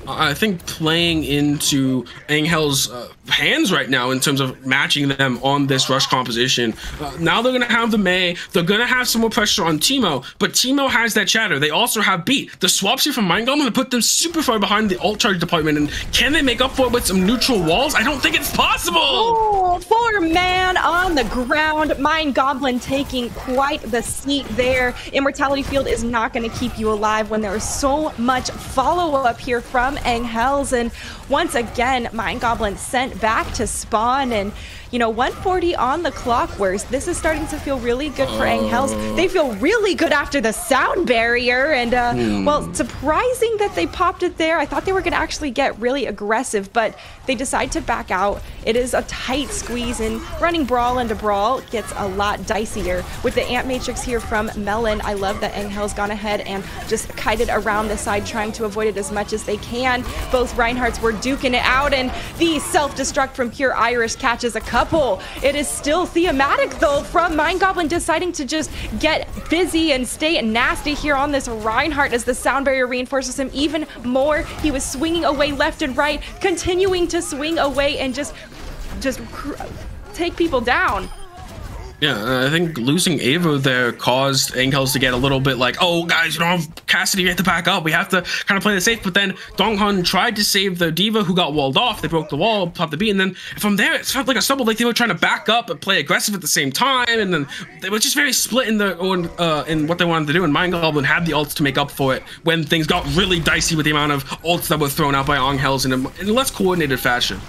I think playing into Anghells' hands right now in terms of matching them on this rush composition. Now they're going to have the Mei. They're going to have some more pressure on Teemo, but Teemo has that chatter. They also have Beat. The swaps here from Mind Goblin have put them super far behind the ult charge department, and can they make up for it with some neutral walls? I don't think it's possible. Oh, 4-man on the ground. Mind Goblin taking quite the seat there. Immortality Field is not going to keep you alive when there is so much follow-up here from Anghells, and once again Mind Goblin sent back to spawn, and you know, 140 on the clock, whereas this is starting to feel really good for Anghells. They feel really good after the sound barrier, and well, surprising that they popped it there. I thought they were going to actually get really aggressive, but they decide to back out. It is a tight squeeze, and running brawl into brawl gets a lot dicier. With the Ant Matrix here from Melon, I love that Anghells gone ahead and just kited around the side, trying to avoid it as much as they can. Both Reinhardts were duking it out, and the self-destruct from Pure Irish catches a couple. It is still thematic though from Mind Goblin deciding to just get busy and stay nasty here on this Reinhardt as the sound barrier reinforces him even more. He was swinging away left and right, continuing to swing away and just take people down. Yeah, I think losing Avo there caused Anghells to get a little bit like, oh guys, you don't have Cassidy, we have to back up, we have to kind of play it safe. But then Donghun tried to save the D.Va who got walled off. They broke the wall, popped the B, and then from there it felt like a stumble, like they were trying to back up and play aggressive at the same time, and then they were just very split in in what they wanted to do. And Mind Goblin had the ults to make up for it when things got really dicey with the amount of ults that were thrown out by Anghells in a less coordinated fashion.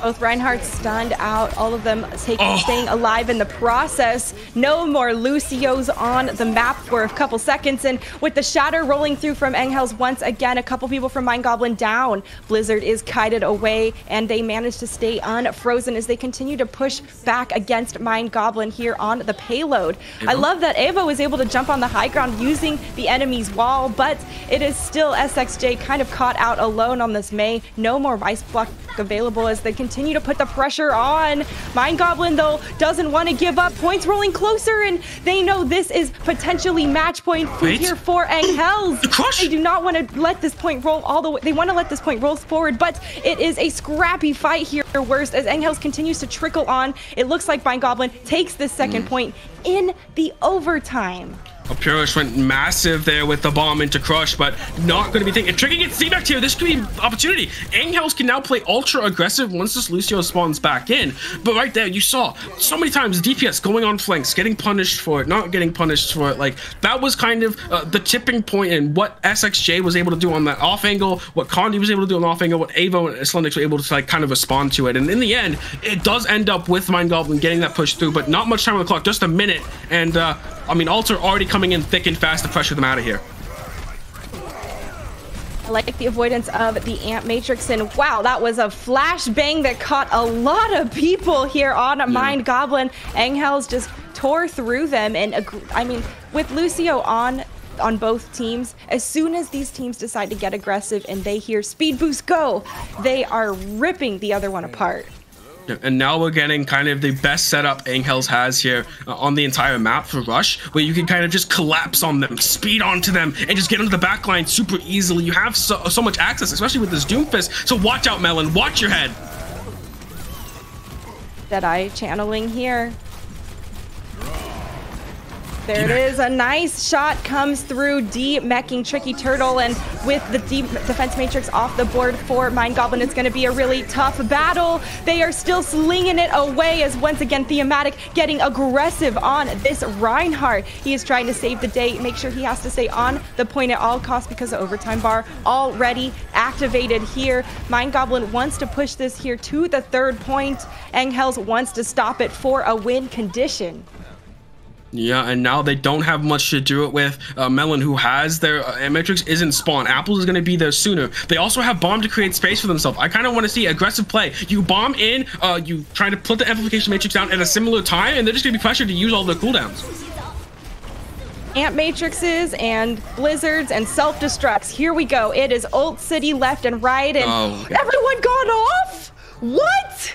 Both Reinhardts stunned out, all of them staying alive in the process. No more Lucios on the map for a couple seconds, and with the shatter rolling through from Anghells once again, a couple people from Mind Goblin down. Blizzard is kited away, and they manage to stay unfrozen as they continue to push back against Mind Goblin here on the payload. I love that Avo is able to jump on the high ground using the enemy's wall, but it is still SXJ kind of caught out alone on this Mei. No more Vice Block available as they continue to put the pressure on. Mind Goblin though doesn't want to give up. Points rolling closer, and they know this is potentially match point here for Anghells. They do not want to let this point roll all the way. They want to let this point roll forward, but it is a scrappy fight here. Worst as Anghells continues to trickle on. It looks like Mind Goblin takes this second point in the overtime. Purish went massive there with the bomb into Crush, but not going to be thinking. If Tricky gets C-backed here, this could be opportunity. Anghells can now play ultra aggressive once this Lucio spawns back in. But right there, you saw so many times DPS going on flanks, getting punished for it, not getting punished for it. Like, that was kind of the tipping point in what SXJ was able to do on that off angle, what Condi was able to do on the off angle, what Avo and Islendix were able to like kind of respond to it. And in the end, it does end up with Mind Goblin getting that push through, but not much time on the clock, just a minute. And I mean, Alter already coming in thick and fast to pressure them out of here. I like the avoidance of the Ant Matrix, and wow, that was a flashbang that caught a lot of people here on Mind Goblin. Anghells just tore through them, and I mean, with Lucio on both teams, as soon as these teams decide to get aggressive and they hear speed boost go, they are ripping the other one apart. And now we're getting kind of the best setup Anghells has here on the entire map for Rush, where you can kind of just collapse on them, speed onto them, and just get into the back line super easily. You have so much access, especially with this Doomfist, so watch out, Melon. Watch your head. Deadeye channeling here. There it is. A nice shot comes through, de-meching Tricky Turtle, and with the defense matrix off the board for Mind Goblin, it's going to be a really tough battle. They are still slinging it away as once again Thematic getting aggressive on this Reinhardt. He is trying to save the day, make sure he has to stay on the point at all costs because the overtime bar already activated here. Mind Goblin wants to push this here to the 3rd point. Anghells wants to stop it for a win condition. Yeah, and now they don't have much to do it with. Melon, who has their Matrix, isn't spawn. Apples is going to be there sooner. They also have bomb to create space for themselves. I kind of want to see aggressive play. You bomb in, you try to put the amplification matrix down at a similar time, and they're just going to be pressured to use all their cooldowns. Ant matrices and blizzards and self-destructs. Here we go. It is ult city left and right, and everyone gone off? What?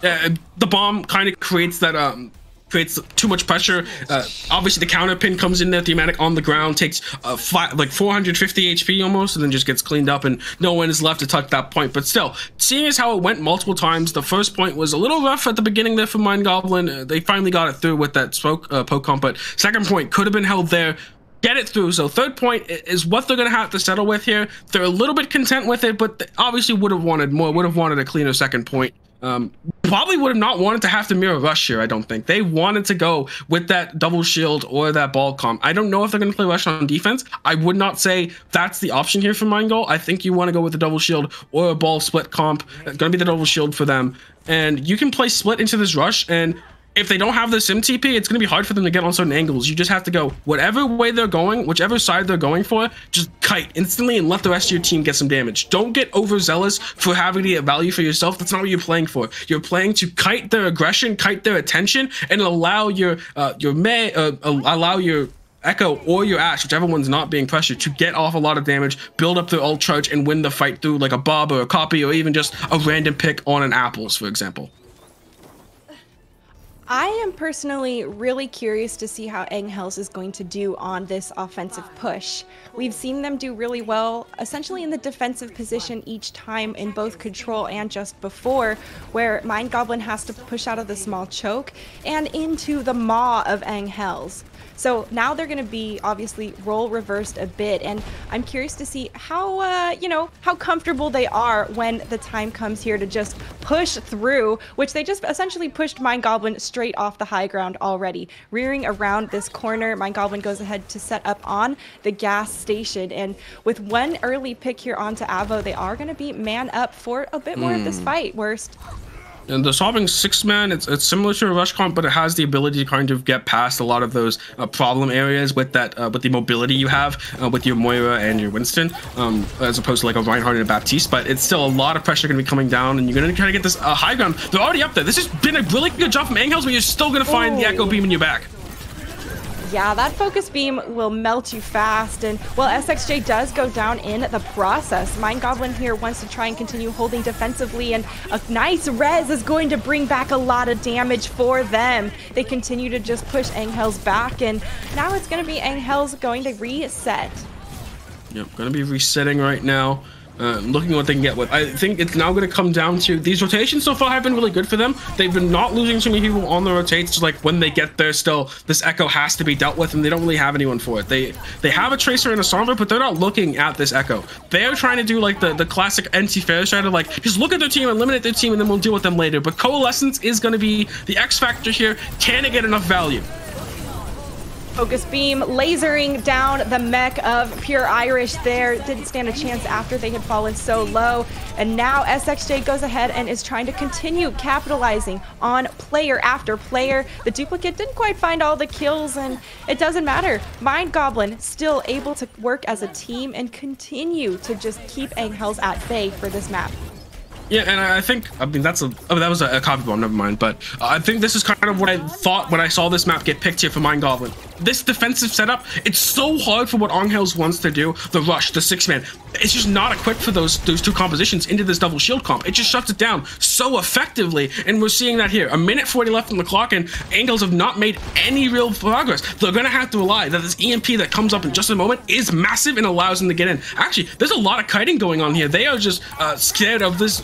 The bomb kind of creates that creates too much pressure. Obviously the counter pin comes in there. Thematic on the ground takes like 450 HP almost, and then just gets cleaned up, and no one is left to tuck that point. But still, seeing as how it went multiple times, the first point was a little rough at the beginning there for Mind Goblin. They finally got it through with that poke comp, but second point could have been held there. Get it through. So 3rd point is what they're going to have to settle with here. They're a little bit content with it, but they obviously would have wanted more, would have wanted a cleaner 2nd point. Probably would have not wanted to have to mirror rush here. I don't think they wanted to go with that double shield or that ball comp. I don't know if they're going to play rush on defense. I would not say that's the option here for Mindgoal. I think you want to go with the double shield or a ball split comp. It's going to be the double shield for them, and you can play split into this rush, and if they don't have the sim TP, it's going to be hard for them to get on certain angles. You just have to go whatever way they're going, whichever side they're going for, just kite instantly and let the rest of your team get some damage. Don't get overzealous for having to get value for yourself. That's not what you're playing for. You're playing to kite their aggression, kite their attention, and allow your Echo or your Ashe, whichever one's not being pressured, to get off a lot of damage, build up their ult charge, and win the fight through like a Bob or a Copy, or even just a random pick on an Apples, for example. I am personally really curious to see how Anghells is going to do on this offensive push. We've seen them do really well, essentially in the defensive position each time in both control and just before, where Mind Goblin has to push out of the small choke and into the maw of Anghells. So now they're going to be obviously role reversed a bit, and I'm curious to see how, how comfortable they are when the time comes here to just push through, which they just essentially pushed Mind Goblin straight off the high ground already. Rearing around this corner, Mind Goblin goes ahead to set up on the gas station, and with one early pick here onto Avo, they are going to be man up for a bit more of this fight. Worst. And the solving 6-man, it's similar to a rush comp, but it has the ability to kind of get past a lot of those problem areas with that, with the mobility you have with your Moira and your Winston, as opposed to like a Reinhardt and a Baptiste. But it's still a lot of pressure going to be coming down, and you're going to try to get this high ground. They're already up there. This has been a really good job from Anghells, but you're still going to find the Echo Beam in your back. Yeah, that focus beam will melt you fast, and well, SXJ does go down in the process. Mind Goblin here wants to try and continue holding defensively, and a nice res is going to bring back a lot of damage for them. They continue to just push Anghells back, and now it's going to be Anghells going to reset. Yep, going to be resetting right now. Looking what they can get with. I think it's now going to come down to these rotations so far have been really good for them. They've been not losing too many people on the rotates. Just like when they get there, still this Echo has to be dealt with, and they don't really have anyone for it. They have a Tracer and a Sombra, but they're not looking at this Echo. They're trying to do like the classic NC fair strategy, like just look at their team, eliminate their team, and then we'll deal with them later. But Coalescence is going to be the X factor here. Can it get enough value? Focus beam lasering down the mech of Pure Irish there. Didn't stand a chance after they had fallen so low. And now SXJ goes ahead and is trying to continue capitalizing on player after player. The duplicate didn't quite find all the kills, and it doesn't matter. Mind Goblin still able to work as a team and continue to just keep Anghells at bay for this map. Yeah, and I think, I mean, that was a copy bomb, never mind. But I think this is kind of what I thought when I saw this map get picked here for Mind Goblin. This defensive setup, it's so hard for what Anghells wants to do. The rush, the 6-man, it's just not equipped for those two compositions into this double shield comp. It just shuts it down so effectively, and we're seeing that here. A minute 40 left on the clock, and Anghells have not made any real progress. They're going to have to rely that this EMP that comes up in just a moment is massive and allows them to get in. Actually, there's a lot of kiting going on here. They are just scared of this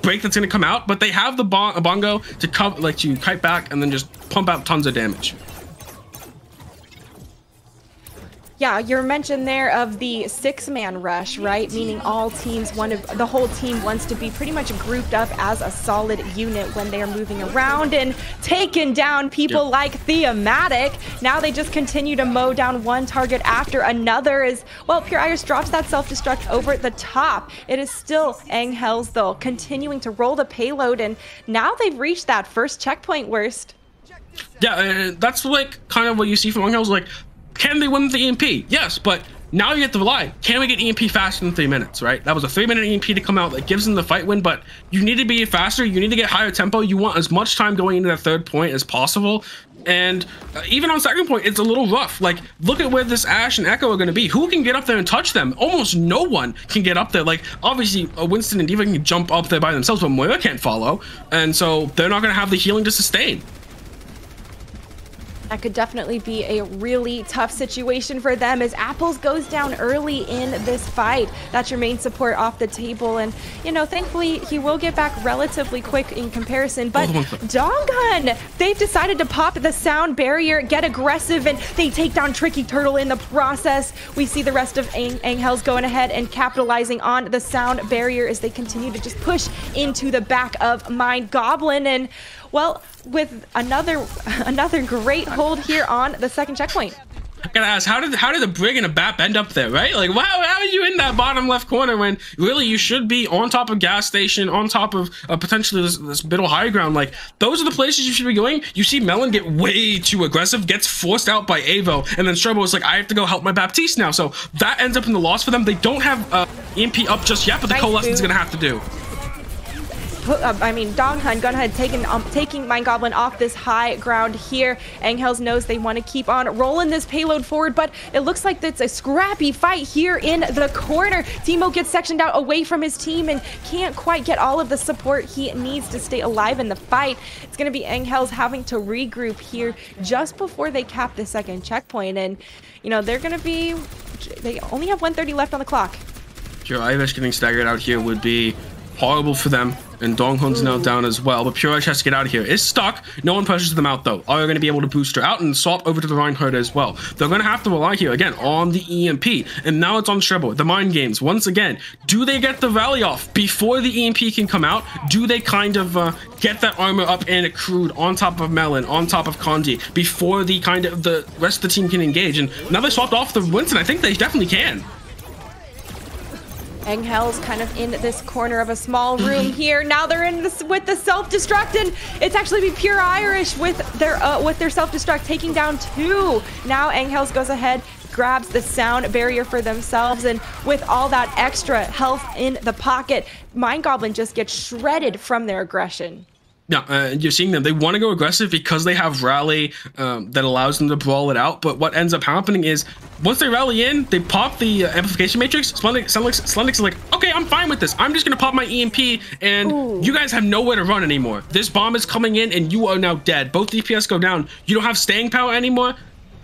break that's going to come out, but they have the bongo to kite back and then just pump out tons of damage. Yeah, your mention there of the 6-man rush, right? Meaning all teams, the whole team wants to be pretty much grouped up as a solid unit when they are moving around and taking down people like Thematic. Now they just continue to mow down one target after another as, well, Pure Iris drops that self-destruct over the top. It is still Anghells, though, continuing to roll the payload, and now they've reached that first checkpoint. Worst. Yeah, that's like kind of what you see from Anghells, like, can they win the EMP? Yes, but now you get to rely. Can we get EMP faster than 3 minutes, right? That was a 3-minute EMP to come out that gives them the fight win, but you need to be faster. You need to get higher tempo. You want as much time going into that 3rd point as possible. And even on 2nd point, it's a little rough. Like, look at where this Ashe and Echo are going to be. Who can get up there and touch them? Almost no one can get up there. Like, obviously, Winston and D.Va can jump up there by themselves, but Moira can't follow. And so they're not going to have the healing to sustain. That could definitely be a really tough situation for them as Apples goes down early in this fight. That's your main support off the table, and you know, thankfully he will get back relatively quick in comparison. But Donghan, they've decided to pop the sound barrier, get aggressive, and they take down Tricky Turtle in the process. We see the rest of Anghells going ahead and capitalizing on the sound barrier as they continue to just push into the back of Mind Goblin. And well, with another great hold here on the 2nd checkpoint. I gotta ask, how did the Brig and a BAP end up there, right? Like, wow, how are you in that bottom left corner when really you should be on top of gas station, on top of potentially this middle high ground? Like, those are the places you should be going. You see Melon get way too aggressive, gets forced out by Avo, and then Strobo is like, I have to go help my Baptiste now. So that ends up in the loss for them. They don't have EMP up just yet, but the Coalescence is gonna have to do. I mean, Donghan going ahead taking Mind Goblin off this high ground here. Anghells knows they want to keep on rolling this payload forward, but it looks like it's a scrappy fight here in the corner. Teemo gets sectioned out away from his team and can't quite get all of the support he needs to stay alive in the fight. It's going to be Anghells having to regroup here just before they cap the 2nd checkpoint, and you know, they only have 1:30 left on the clock. Pure Irish getting staggered out here would be horrible for them, and Donghan's now down as well, but Pure Irish has to get out of here. It's stuck. No one pressures them out, though. Are going to be able to boost her out and swap over to the Reinhardt as well. They're going to have to rely here, again, on the EMP, and now it's on Shrebo. The mind games, once again. Do they get the rally off before the EMP can come out? Do they kind of get that armor up and accrued on top of Melon, on top of Kondi, before the rest of the team can engage? And now they swapped off the Winston. I think they definitely can. Anghells kind of in this corner of a small room here. Now they're in this with the self-destruct, and it's actually be Pure Irish with their self-destruct taking down 2. Now Anghells goes ahead, grabs the sound barrier for themselves, and with all that extra health in the pocket, Mind Goblin just gets shredded from their aggression. Yeah, you're seeing them. They want to go aggressive because they have rally that allows them to brawl it out. But what ends up happening is once they rally in, they pop the amplification matrix. Slenix is like, okay, I'm fine with this. I'm just going to pop my EMP, and you guys have nowhere to run anymore. This bomb is coming in, and you are now dead. Both DPS go down. You don't have staying power anymore.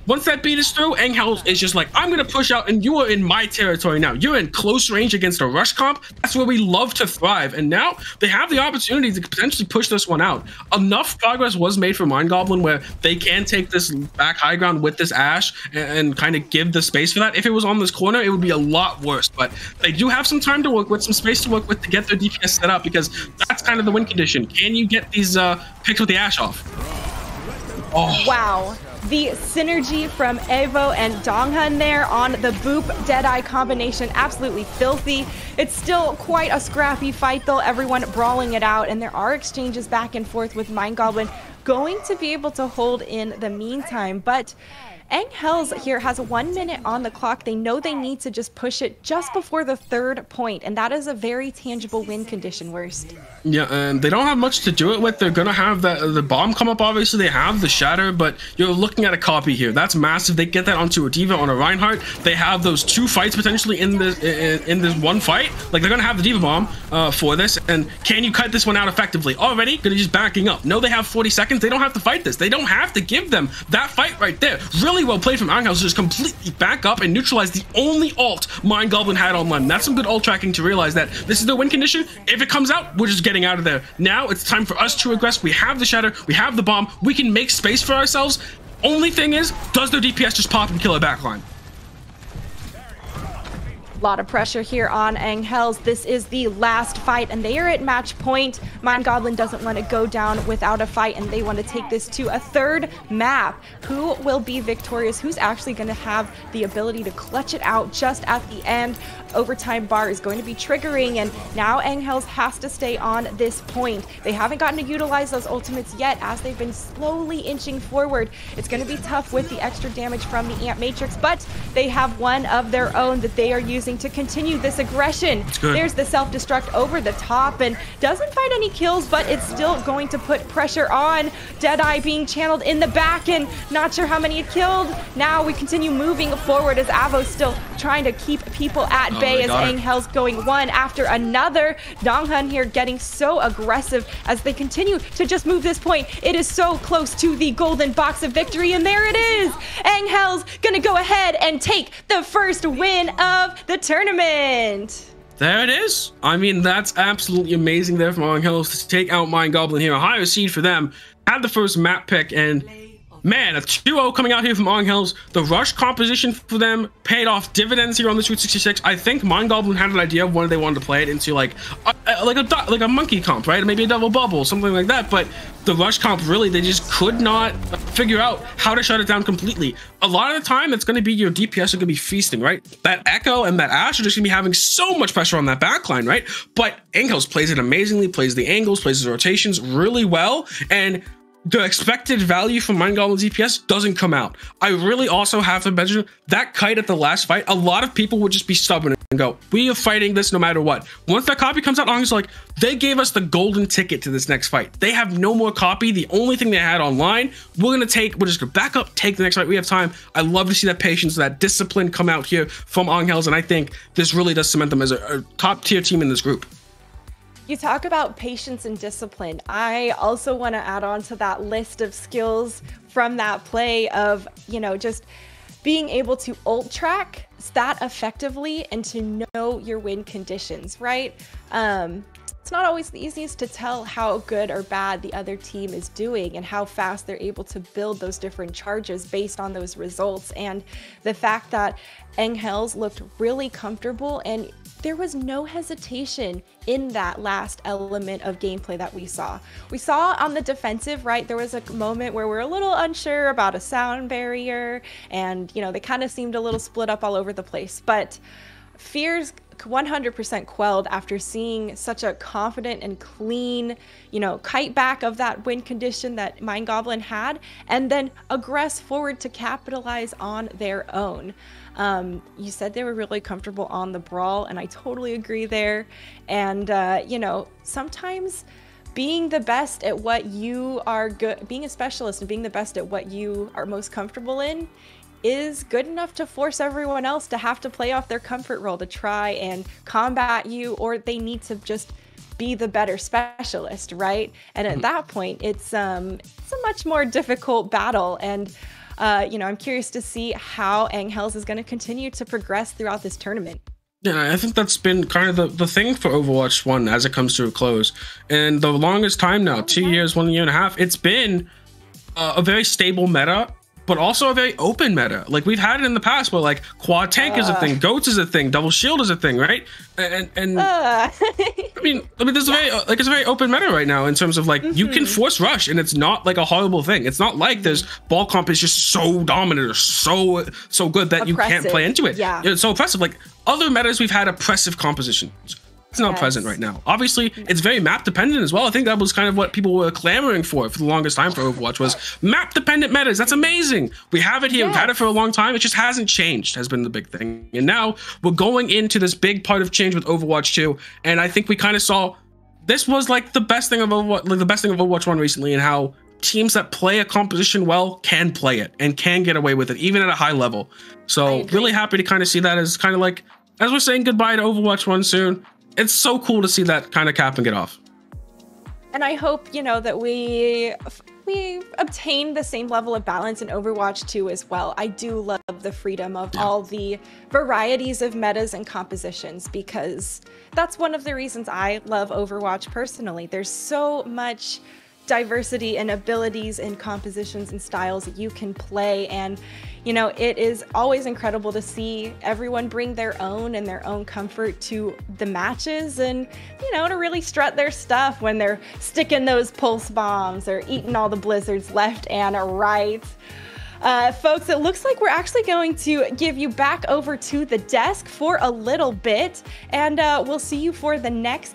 Once that beat is through, Anghells is just like, I'm going to push out, and you are in my territory now. You're in close range against a rush comp. That's where we love to thrive. And now they have the opportunity to potentially push this one out. Enough progress was made for Mind Goblin where they can take this back high ground with this Ashe and kind of give the space for that. If it was on this corner, it would be a lot worse. But they do have some time to work with, some space to work with to get their DPS set up, because that's kind of the win condition. Can you get these picks with the Ashe off? Oh. Wow. The synergy from Evo and Donghan there on the Boop Deadeye combination, absolutely filthy. It's still quite a scrappy fight though, everyone brawling it out, and there are exchanges back and forth with Mind Goblin going to be able to hold in the meantime. But Anghells here has 1 minute on the clock. They know they need to just push it just before the 3rd point, and that is a very tangible win condition. Worst. Yeah, and they don't have much to do it with. They're gonna have the bomb come up. Obviously, they have the shatter, but you're looking at a copy here. That's massive. They get that onto a D.Va, on a Reinhardt. They have those 2 fights potentially in this one fight. Like, they're gonna have the D.Va bomb for this. And can you cut this one out effectively? Already gonna just backing up. No, they have 40 seconds. They don't have to fight this. They don't have to give them that fight right there. Really well played from Anghells to just completely back up and neutralize the only ult Mind Goblin had online. That's some good ult tracking to realize that this is the win condition. If it comes out, we're just getting out of there. Now it's time for us to aggress. We have the shatter, we have the bomb, we can make space for ourselves. Only thing is, does their DPS just pop and kill our backline? lot of pressure here on Anghells. This is the last fight, and they are at match point. Mind Goblin doesn't want to go down without a fight, and they want to take this to a third map. Who will be victorious? Who's actually going to have the ability to clutch it out just at the end? Overtime bar is going to be triggering, and now Anghells has to stay on this point. They haven't gotten to utilize those ultimates yet, as they've been slowly inching forward. It's going to be tough with the extra damage from the Amp Matrix, but they have one of their own that they are using to continue this aggression. There's the self-destruct over the top, and doesn't find any kills, but it's still going to put pressure on. Deadeye being channeled in the back, and not sure how many it killed. Now we continue moving forward as Avo's still trying to keep people at bay, as Anghells going one after another. Donghun here getting so aggressive as they continue to just move this point. It is so close to the golden box of victory, and there it is. Anghells gonna go ahead and take the first win of the tournament. There it is. I mean, that's absolutely amazing there from Anghells to take out Mind Goblin here. A higher seed for them. Had the first map pick, and man, a 2-0 coming out here from Anghells. The rush composition for them paid off dividends here on this Route 66. I think Mind Goblin had an idea of when they wanted to play it into like a monkey comp, right? Maybe a double bubble, something like that. But the rush comp, really, they just could not figure out how to shut it down completely. A lot of the time, it's going to be your DPS are going to be feasting, right? That Echo and that Ash are just going to be having so much pressure on that backline, right? But Anghells plays it amazingly, plays the angles, plays his rotations really well, and the expected value from Mind Goblin's DPS doesn't come out. I really also have to mention that kite at the last fight. A lot of people would just be stubborn and go, we are fighting this no matter what. Once that copy comes out, Anghells like, they gave us the golden ticket to this next fight. They have no more copy. The only thing they had online, we're just gonna back up, take the next fight. We have time. I love to see that patience, that discipline come out here from Anghells, and I think this really does cement them as a top tier team in this group. You talk about patience and discipline. I also want to add on to that list of skills from that play of, you know, just being able to ult track that effectively and to know your win conditions, right? It's not always the easiest to tell how good or bad the other team is doing and how fast they're able to build those different charges based on those results. And the fact that Anghells looked really comfortable, and there was no hesitation in that last element of gameplay that we saw. We saw on the defensive, right, there was a moment where we're a little unsure about a sound barrier, and, you know, they kind of seemed a little split up all over the place. But fears 100% quelled after seeing such a confident and clean, you know, kite back of that win condition that Mind Goblin had, and then aggress forward to capitalize on their own. You said they were really comfortable on the brawl, and I totally agree there. And, you know, sometimes being the best at what you are good, being a specialist and being the best at what you are most comfortable in is good enough to force everyone else to have to play off their comfort role to try and combat you, or they need to just be the better specialist, right? And at that point, it's a much more difficult battle. And you know, I'm curious to see how Anghells is going to continue to progress throughout this tournament. Yeah, I think that's been kind of the thing for Overwatch 1 as it comes to a close. And the longest time now, 2 years, 1 year and a half, it's been a very stable meta, but also a very open meta. Like, we've had it in the past where, like, quad tank is a thing, goats is a thing, double shield is a thing, right? And I mean, there's it's a very open meta right now in terms of, like, you can force rush, and it's not like a horrible thing. It's not like there's ball comp is just so dominant or so good that you can't play into it. Yeah, it's so oppressive. Like, other metas, we've had oppressive compositions. It's not present right now. Obviously, it's very map dependent as well. I think that was kind of what people were clamoring for the longest time for Overwatch, was map dependent metas. That's amazing. We have it here. We've had it for a long time. It just hasn't changed, has been the big thing. And now we're going into this big part of change with Overwatch 2. And I think we kind of saw this was like the best thing of Overwatch, like the best thing of Overwatch 1 recently, and how teams that play a composition well can play it and can get away with it, even at a high level. So really happy to kind of see that as kind of like, as we're saying goodbye to Overwatch 1 soon. It's so cool to see that kind of capping it off. And I hope, you know, that we obtain the same level of balance in Overwatch 2 as well. I do love the freedom of all the varieties of metas and compositions, because that's one of the reasons I love Overwatch personally. There's so much diversity in abilities and compositions and styles that you can play. And, you know, it is always incredible to see everyone bring their own and their own comfort to the matches and, you know, to really strut their stuff when they're sticking those pulse bombs or eating all the blizzards left and right. Folks, it looks like we're actually going to give you back over to the desk for a little bit, and we'll see you for the next